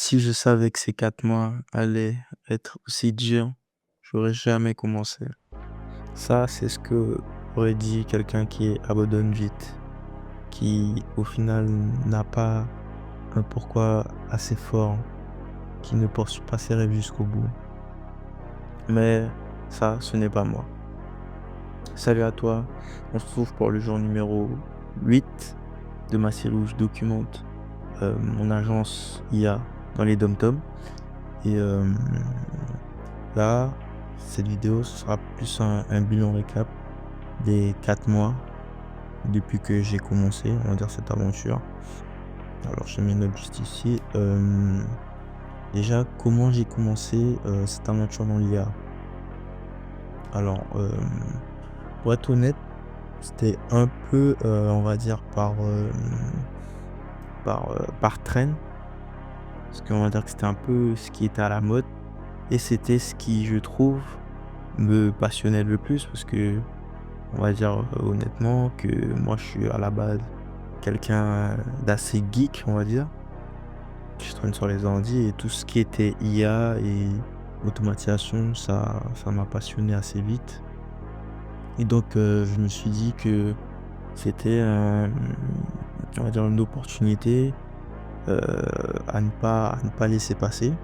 Si je savais que ces 4 mois allaient être aussi durs, j'aurais jamais commencé. Ça, c'est ce que aurait dit quelqu'un qui abandonne vite, qui au final n'a pas un pourquoi assez fort, qui ne poursuit pas ses rêves jusqu'au bout. Mais ça, ce n'est pas moi. Salut à toi, on se retrouve pour le jour numéro 8 de ma série où je documente mon agence IA dans les dom-toms. Et là, cette vidéo, ce sera plus un bilan récap des 4 mois depuis que j'ai commencé, on va dire, cette aventure. Alors, je mets une note juste ici. Déjà, comment j'ai commencé cette aventure dans l'IA? Alors, pour être honnête, c'était un peu, on va dire, par traîne. Parce qu'on va dire que c'était un peu ce qui était à la mode. Et c'était ce qui, je trouve, me passionnait le plus. Parce que, on va dire honnêtement, que moi, je suis à la base quelqu'un d'assez geek, on va dire. Je traîne sur les ordi et tout ce qui était IA et automatisation, ça m'a passionné assez vite. Et donc, je me suis dit que c'était, on va dire, une opportunité euh, à ne pas laisser passer,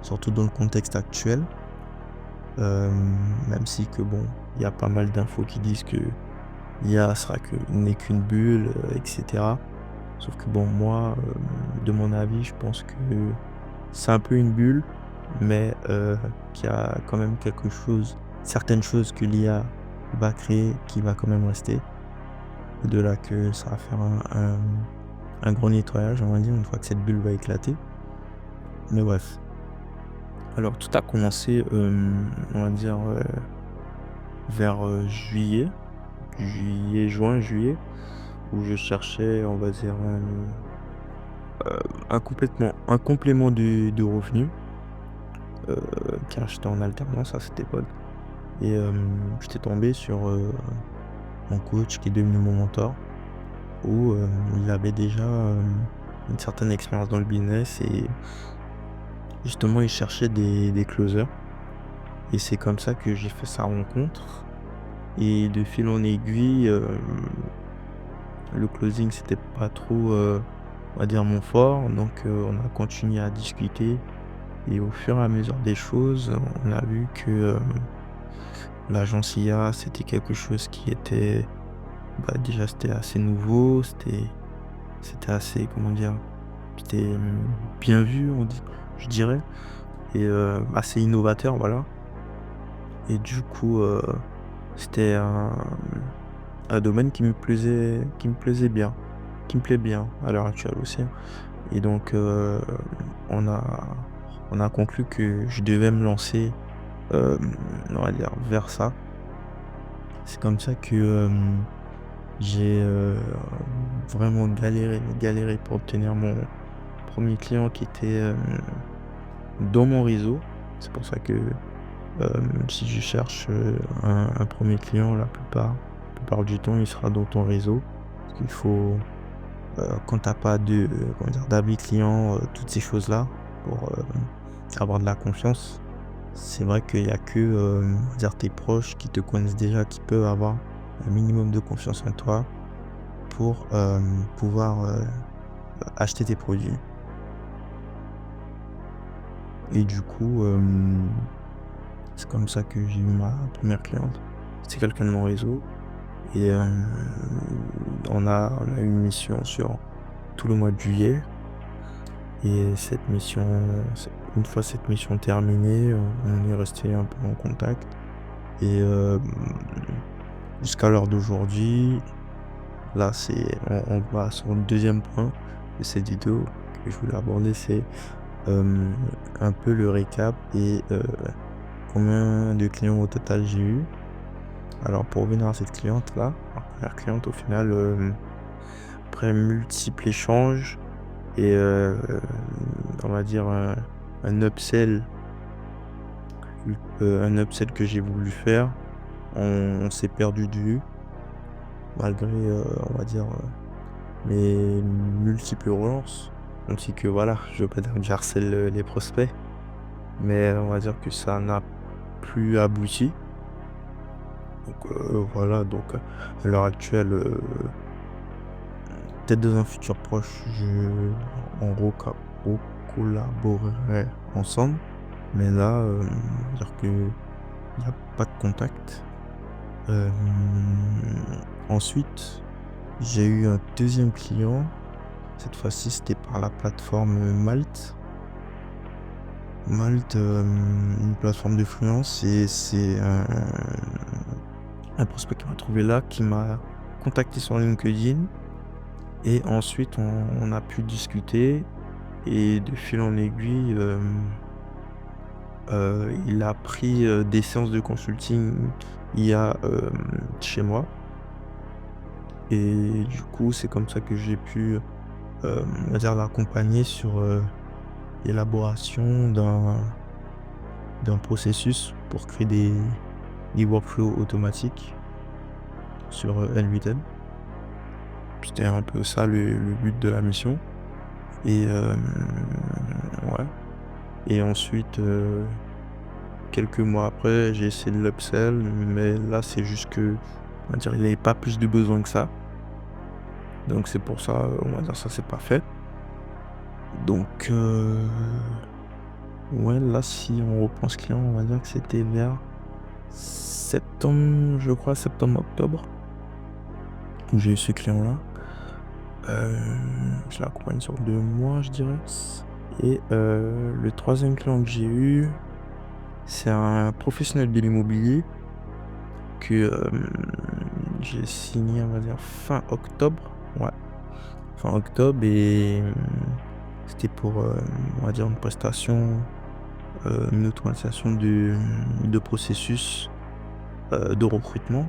surtout dans le contexte actuel. Même si que bon, il y a pas mal d'infos qui disent que l'IA n'est qu'une bulle, etc. Sauf que bon, moi, de mon avis, je pense que c'est un peu une bulle, mais qu'il y a quand même certaines choses que l'IA va créer qui va quand même rester. De là que ça va faire un gros nettoyage, on va dire, une fois que cette bulle va éclater. Mais bref. Alors tout a commencé, on va dire, vers juin, juillet, où je cherchais, on va dire, un complément de revenu, euh, car j'étais en alternance à cette époque. Et j'étais tombé sur mon coach qui est devenu mon mentor, où il avait déjà une certaine expérience dans le business et justement il cherchait des closers. Et c'est comme ça que j'ai fait sa rencontre. Et de fil en aiguille, le closing c'était pas trop, on va dire, mon fort. Donc on a continué à discuter. Et au fur et à mesure des choses, on a vu que l'agence IA, c'était quelque chose qui était, bah, déjà, c'était assez nouveau, c'était assez, comment dire, c'était bien vu, je dirais, et assez innovateur, voilà. Et du coup, c'était un domaine qui me plaît bien à l'heure actuelle aussi. Et donc, on a conclu que je devais me lancer, euh, on va dire, vers ça. C'est comme ça que j'ai vraiment galéré pour obtenir mon premier client qui était dans mon réseau. C'est pour ça que si je cherche un premier client, la plupart du temps, il sera dans ton réseau. Parce qu'il faut, quand t'as pas comment dire, d'amis clients, toutes ces choses-là, pour avoir de la confiance, c'est vrai qu'il y a que on va dire tes proches qui te connaissent déjà, qui peuvent avoir un minimum de confiance en toi pour pouvoir acheter tes produits. Et du coup, c'est comme ça que j'ai eu ma première cliente. C'est quelqu'un de mon réseau. Et on a eu une mission sur tout le mois de juillet. Et une fois cette mission terminée, on est resté un peu en contact. Et jusqu'à l'heure d'aujourd'hui, là, on va sur le deuxième point de cette vidéo que je voulais aborder, c'est euh, un peu le récap et combien de clients au total j'ai eu. Alors, pour revenir à cette cliente-là, ma première cliente, au final, après multiples échanges et on va dire un upsell, un upsell que j'ai voulu faire, on s'est perdu de vue, malgré, on va dire, mes multiples relances. ainsi que voilà, je veux pas dire que j'harcèle, les prospects, mais on va dire que ça n'a plus abouti. Donc voilà, donc à l'heure actuelle, peut-être dans un futur proche, on recollaborerait ensemble, mais là, on va dire qu'il y a pas de contact. Ensuite, j'ai eu un deuxième client. Cette fois-ci, c'était par la plateforme Malte. Malte, une plateforme d'influence, et c'est un prospect qui m'a trouvé là, qui m'a contacté sur LinkedIn. Et ensuite, on a pu discuter. Et de fil en aiguille, il a pris des séances de consulting IA chez moi. Et du coup, c'est comme ça que j'ai pu, on va dire, l'accompagner sur l'élaboration d'un processus pour créer des workflows automatiques sur N8N. C'était un peu ça le but de la mission. Et ouais. Et ensuite, quelques mois après, j'ai essayé de l'upsell, mais là, c'est juste que, on va dire, il n'avait pas plus de besoin que ça. Donc c'est pour ça, on va dire, ça c'est pas fait. Donc ouais, là, si on reprend ce client, on va dire que c'était vers septembre, je crois, septembre-octobre, où j'ai eu ce client-là. Je l'ai accompagné sur 2 mois, je dirais. Et le troisième client que j'ai eu, c'est un professionnel de l'immobilier que j'ai signé, on va dire, fin octobre. Ouais, fin octobre. Et c'était pour, on va dire, une prestation, une automatisation de processus de recrutement.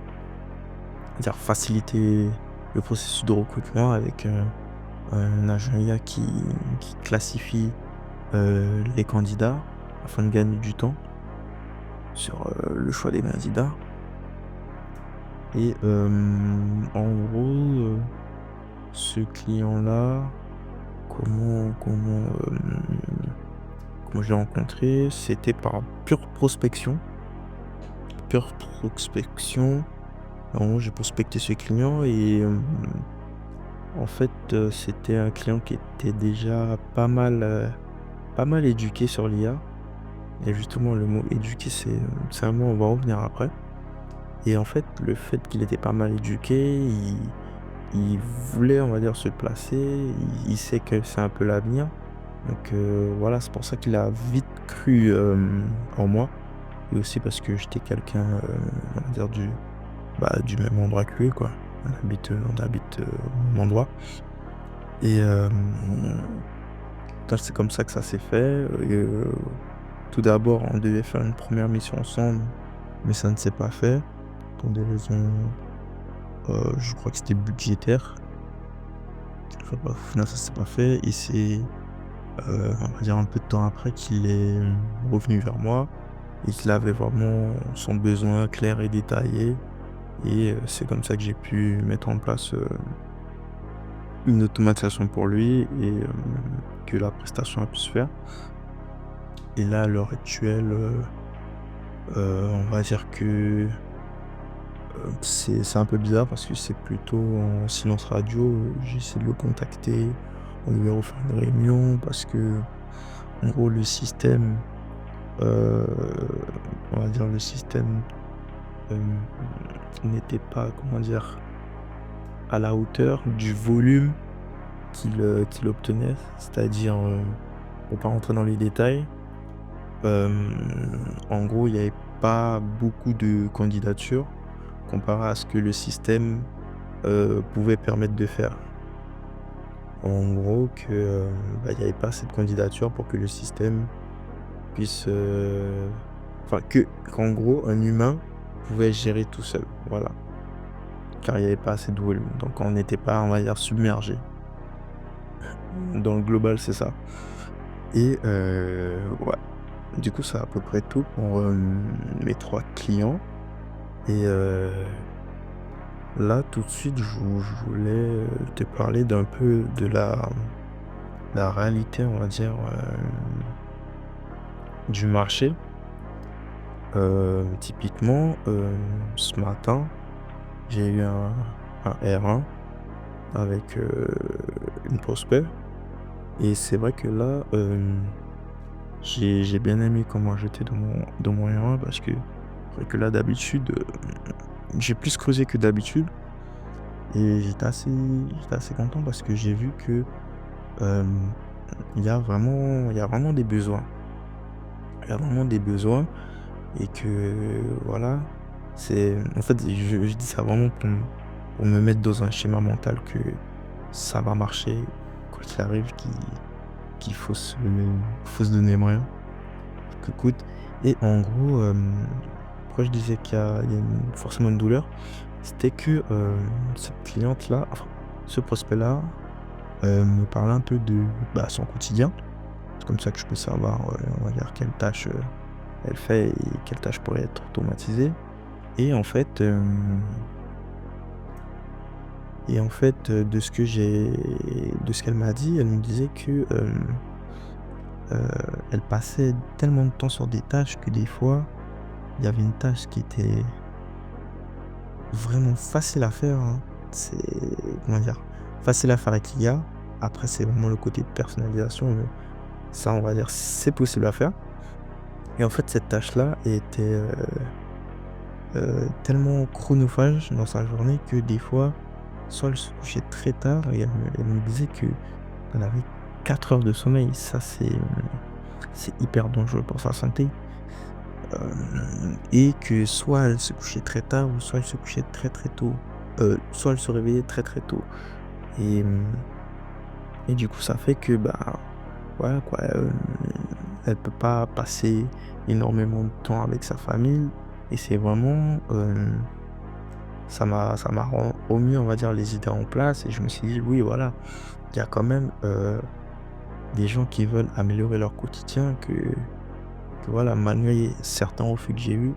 C'est-à-dire faciliter le processus de recrutement avec un agent IA qui classifie les candidats afin de gagner du temps sur le choix des candidats. Et en gros, ce client-là, comment je l'ai rencontré, c'était par pure prospection. Pure prospection. En gros, j'ai prospecté ce client et en fait, c'était un client qui était déjà pas mal éduqué sur l'IA. Et justement, le mot éduqué, c'est un mot, on va revenir après. Et en fait, le fait qu'il était pas mal éduqué, il voulait, on va dire, se placer. Il sait que c'est un peu l'avenir. Donc voilà, c'est pour ça qu'il a vite cru en moi. Et aussi parce que j'étais quelqu'un, on va dire, du même endroit que lui, quoi. On habite au même endroit. Et c'est comme ça que ça s'est fait. Et, tout d'abord, on devait faire une première mission ensemble, mais ça ne s'est pas fait pour des raisons, je crois que c'était budgétaire. Enfin, bref, au final, ça s'est pas fait. Et c'est, on va dire, un peu de temps après qu'il est revenu vers moi et qu'il avait vraiment son besoin clair et détaillé. Et c'est comme ça que j'ai pu mettre en place une automatisation pour lui et que la prestation a pu se faire. Et là, à l'heure actuelle, on va dire que c'est un peu bizarre parce que c'est plutôt en silence radio. J'essaie de le contacter, on lui refaire une réunion parce que, en gros, le système, euh, on va dire, le système euh, n'était pas, comment dire, à la hauteur du volume qu'il obtenait. C'est-à-dire, pour pas rentrer dans les détails, en gros, il n'y avait pas beaucoup de candidatures comparé à ce que le système pouvait permettre de faire. En gros, il n'y avait pas assez de candidatures pour que le système puisse... Enfin, qu'en gros, un humain pouvait gérer tout seul. Voilà. Car il n'y avait pas assez de volume. Donc, on n'était pas, on va dire, submergé. Dans le global, c'est ça. Et ouais. Du coup, c'est à peu près tout pour mes 3 clients. Et là, tout de suite, je voulais te parler d'un peu de la réalité, on va dire, du marché. Typiquement, ce matin, j'ai eu un R1 avec, une prospect et c'est vrai que là, j'ai bien aimé comment j'étais dans mon R1 parce que c'est vrai que là, d'habitude, j'ai plus creusé que d'habitude et j'étais assez content parce que j'ai vu que, hem, il y a vraiment des besoins. Il y a vraiment des besoins et que voilà, c'est en fait, je dis ça vraiment pour me mettre dans un schéma mental que ça va marcher, quoi qu'il arrive, qu'il faut se donner moyen, coûte que coûte. Et en gros, pourquoi je disais qu'il y a forcément une douleur, c'était que, cette cliente-là, enfin, ce prospect-là, me parlait un peu de, bah, son quotidien. C'est comme ça que je peux savoir, on va dire quelle tâche, elle fait et quelle tâche pourrait être automatisée. Et en fait, de ce qu'elle m'a dit, elle me disait que, elle passait tellement de temps sur des tâches que des fois, il y avait une tâche qui était vraiment facile à faire, hein. C'est comment dire? Facile à faire avec l'IA. Après, c'est vraiment le côté de personnalisation, mais ça, on va dire, c'est possible à faire. Et en fait, cette tâche-là était, tellement chronophage dans sa journée que des fois, soit elle se couchait très tard et elle me disait qu'elle avait 4 heures de sommeil. Ça, c'est hyper dangereux pour sa santé. Et que soit elle se couchait très tard ou soit elle se couchait très, très tôt. Soit elle se réveillait très, très tôt. Et et du coup, ça fait que, bah, voilà quoi, elle peut pas passer énormément de temps avec sa famille et c'est vraiment, ça m'a remis, on va dire, les idées en place et je me suis dit: «Oui, voilà, il y a quand même, des gens qui veulent améliorer leur quotidien que voilà, malgré certains refus que j'ai eus,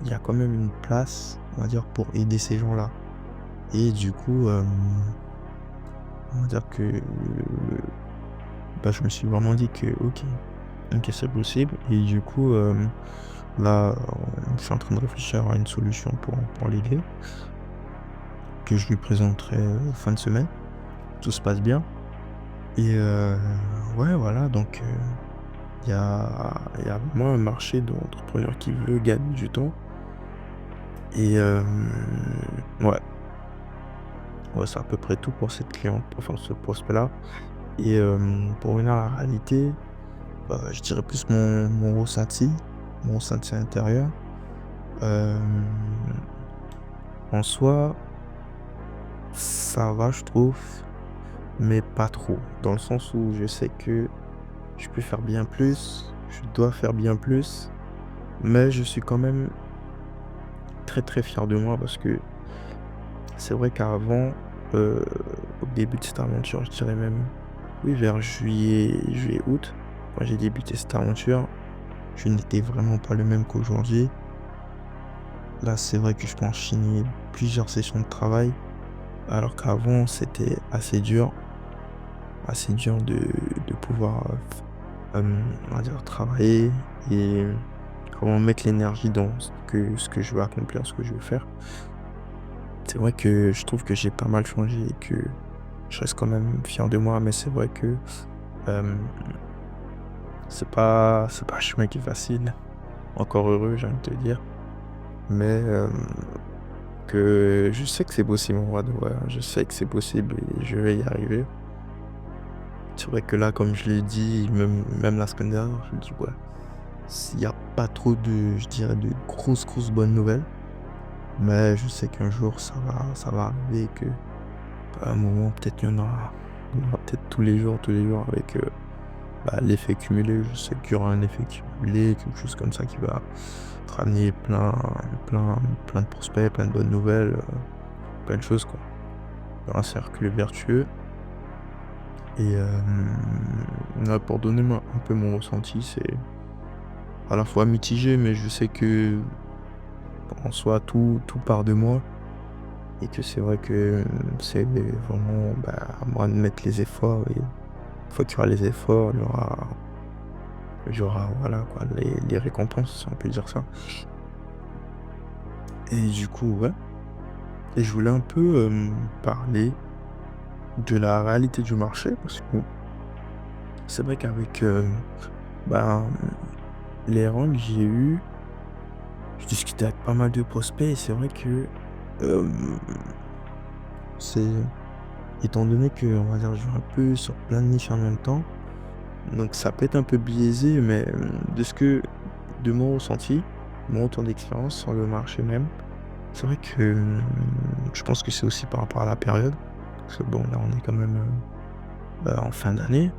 il y a quand même une place, on va dire, pour aider ces gens-là». Et du coup, on va dire que, bah, je me suis vraiment dit que: OK, c'est possible. Et du coup, là, je suis en train de réfléchir à une solution pour l'aider, que je lui présenterai, fin de semaine. Tout se passe bien et ouais, voilà, donc il y a vraiment un marché d'entrepreneurs qui veut gagner du temps et ouais, ouais, c'est à peu près tout pour cette cliente, enfin ce prospect-là. Et pour revenir à la réalité, je dirais plus mon ressenti intérieur. Hem, En soi, ça va, je trouve, mais pas trop. Dans le sens où je sais que je peux faire bien plus, je dois faire bien plus, mais je suis quand même très, très fier de moi parce que c'est vrai qu'avant, heu, au début de cette aventure, je dirais même, oui, vers juillet, août, quand j'ai débuté cette aventure, je n'étais vraiment pas le même qu'aujourd'hui. Là, c'est vrai que je peux enchaîner plusieurs sessions de travail, alors qu'avant, c'était assez dur de pouvoir, on va dire, travailler et comment mettre l'énergie dans ce que je veux accomplir, ce que je veux faire. C'est vrai que je trouve que j'ai pas mal changé et que je reste quand même fier de moi, mais c'est vrai que, hem, c'est pas un chemin qui est facile. Encore heureux, j'ai envie de te dire, mais que je sais que c'est possible en vrai de vrai, hein. Je sais que c'est possible et je vais y arriver. C'est vrai que là, comme je l'ai dit, même la semaine dernière, je me dis: «Ouais, s'il y a pas trop de, je dirais, de grosses, grosses bonnes nouvelles, mais je sais qu'un jour ça va arriver et qu'à un moment, peut-être il y en aura peut-être tous les jours avec, bah, l'effet cumulé. Je sais qu'il y aura un effet cumulé, quelque chose comme ça qui va te ramener plein plein de prospects, plein de bonnes nouvelles, plein de choses, quoi. Un cercle vertueux et là, pour donner un peu mon ressenti, c'est à la fois mitigé, mais je sais que en soi, tout part de moi et que c'est vrai que c'est vraiment, bah, à moi de mettre les efforts Une fois qu'il y aura les efforts, il y aura voilà quoi, les récompenses, si on peut dire ça. Et du coup, ouais. Et je voulais un peu parler de la réalité du marché parce que c'est vrai qu'avec ben, les rangs que j'ai eu, je discutais avec pas mal de prospects et c'est vrai que euh, c'est étant donné que on va dire je joue un peu sur plein de niches en même temps, donc ça peut être un peu biaisé, mais de mon ressenti, mon retour d'expérience sur le marché même, c'est vrai que je pense que c'est aussi par rapport à la période. Parce que bon, là, on est quand même en fin d'année.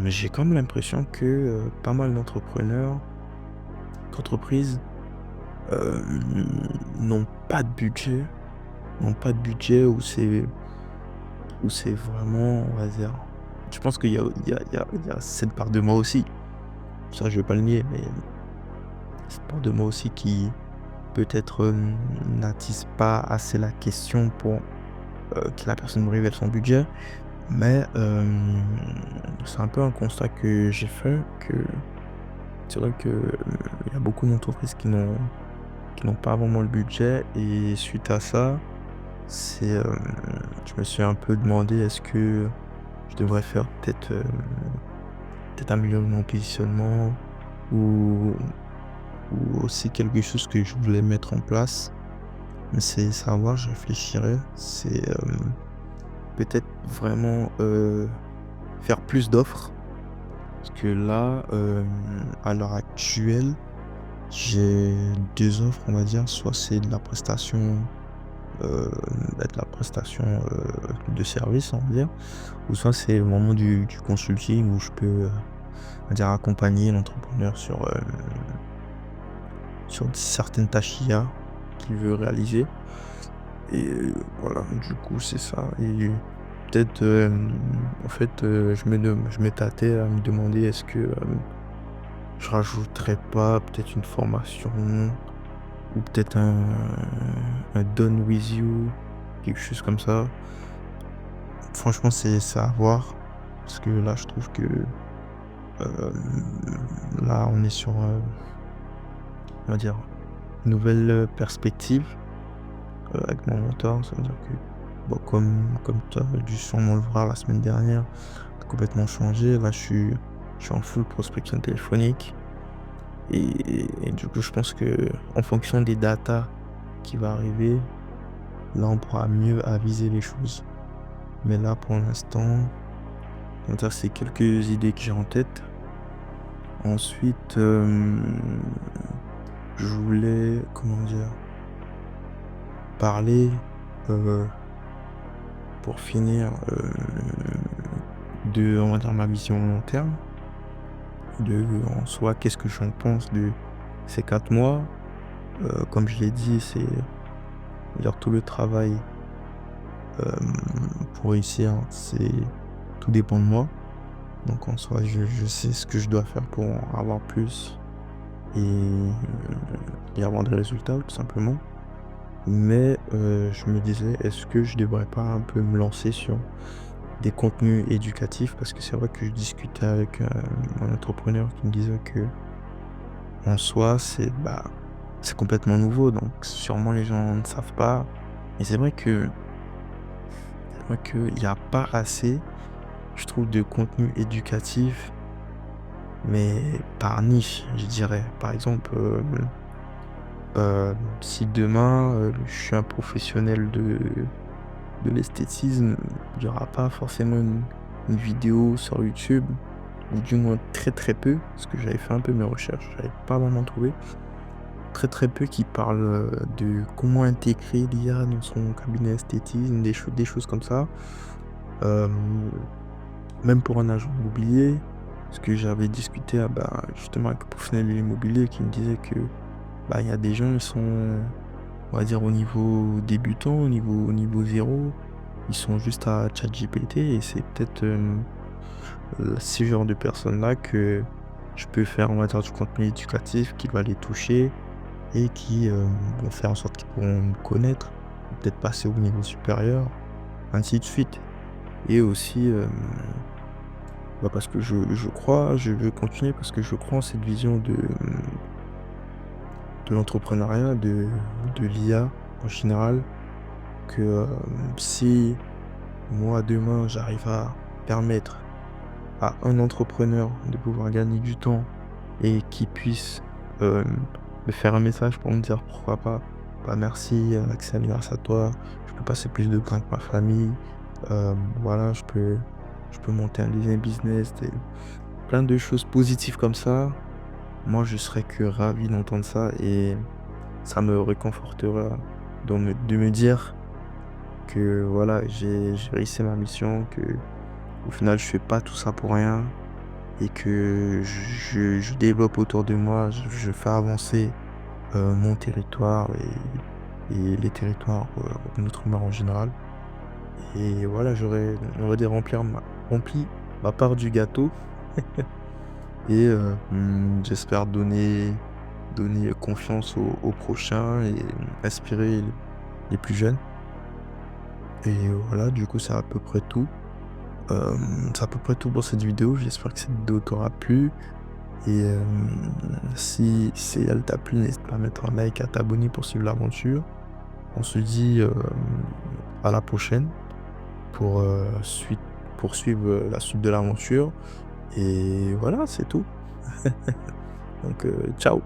J'ai quand même l'impression que pas mal d'entreprises euh, n'ont pas de budget, n'ont pas de budget où c'est vraiment, on va dire. Je pense qu'il y a cette part de moi aussi. Ça, je vais pas le nier, mais cette part de moi aussi qui peut-être n'attise pas assez la question pour que la personne me révèle son budget. Mais c'est un peu un constat que j'ai fait, que c'est vrai que il y a beaucoup d'entreprises qui n'ont pas vraiment le budget. Et suite à ça, je me suis un peu demandé est-ce que je devrais faire peut-être améliorer mon positionnement ou, ou aussi quelque chose que je voulais mettre en place. Mais c'est savoir, je réfléchirais, c'est peut-être vraiment faire plus d'offres. Parce que là, à l'heure actuelle, j'ai deux offres, on va dire. Soit c'est euh, de la prestation de service, on va dire. Ou soit c'est vraiment du consulting où je peux, on va dire, accompagner l'entrepreneur sur certaines tâches IA qu'il veut réaliser. Et voilà, du coup, c'est ça. Et peut-être, en fait, je me tâtais à me demander est-ce que je rajouterais pas peut-être une formation ou peut-être un Done with you, quelque chose comme ça. Franchement, c'est à voir. Parce que là, je trouve que euh, là, on est sur, on va dire, une nouvelle perspective avec mon mentor. Ça veut dire que, bon, comme tu as dû sûrement le voir la semaine dernière, ça a complètement changé. Là, je suis en full prospection téléphonique. Et du coup, je pense que en fonction des datas qui va arriver, là, on pourra mieux aviser les choses. Mais là, pour l'instant, donc ça, c'est quelques idées que j'ai en tête. Ensuite, je voulais, comment dire, parler, euh, pour finir, on va dire, ma vision long terme. En soi, qu'est-ce que j'en pense de ces 4 mois. Comme je l'ai dit, c'est-à-dire tout le travail euh, pour réussir, tout dépend de moi. Donc en soi, je sais ce que je dois faire pour en avoir plus et, et avoir des résultats, tout simplement. Mais je me disais, est-ce que je devrais pas un peu me lancer sur des contenus éducatifs? Parce que c'est vrai que je discutais avec un entrepreneur qui me disait que en soi, c'est complètement nouveau. Donc sûrement les gens ne savent pas. Et c'est vrai qu'il n'y a pas assez, je trouve, de contenu éducatif, mais par niche, je dirais. Par exemple, si demain je suis un professionnel de l'esthétisme, il n'y aura pas forcément une vidéo sur YouTube, ou du moins très très peu, parce que j'avais fait un peu mes recherches, j'avais pas vraiment trouvé. Très très peu qui parlent de comment intégrer l'IA dans son cabinet esthétisme, des choses comme ça. Euh, Même pour un agent immobilier, parce que j'avais discuté justement avec un professionnel de l'immobilier qui me disait que il y a des gens, ils sont, on va dire, au niveau débutant, au niveau zéro, ils sont juste à ChatGPT et c'est peut-être ce genre de personnes-là que je peux faire, on va dire, du contenu éducatif qui va les toucher et qui vont faire en sorte qu'ils pourront me connaître, peut-être passer au niveau supérieur, ainsi de suite. Et aussi, Bah, parce que je veux continuer parce que je crois en cette vision de l'entrepreneuriat, de l'IA en général, que, si moi demain j'arrive à permettre à un entrepreneur de pouvoir gagner du temps et qui puisse, me faire un message pour me dire: «Pourquoi pas? Bah, merci, Axel, grâce à toi, je peux passer plus de temps avec ma famille, voilà, je peux monter un deuxième business», et plein de choses positives comme ça. Moi, je serais que ravi d'entendre ça et ça me réconfortera de me dire que voilà, j'ai réussi ma mission, que au final, je fais pas tout ça pour rien et que je développe autour de moi, je fais avancer, mon territoire et les territoires, en outre-mer en général, et voilà, j'aurais, on va dire, rempli ma part du gâteau et j'espère donner confiance aux prochains et inspirer les plus jeunes, et voilà, du coup, c'est à peu près tout. C'est à peu près tout pour cette vidéo. J'espère que cette vidéo t'aura plu et si elle t'a plu, n'hésite pas à mettre un like, à t'abonner pour suivre l'aventure. On se dit, à la prochaine pour, poursuivre, la suite de l'aventure, et voilà, c'est tout. Donc ciao.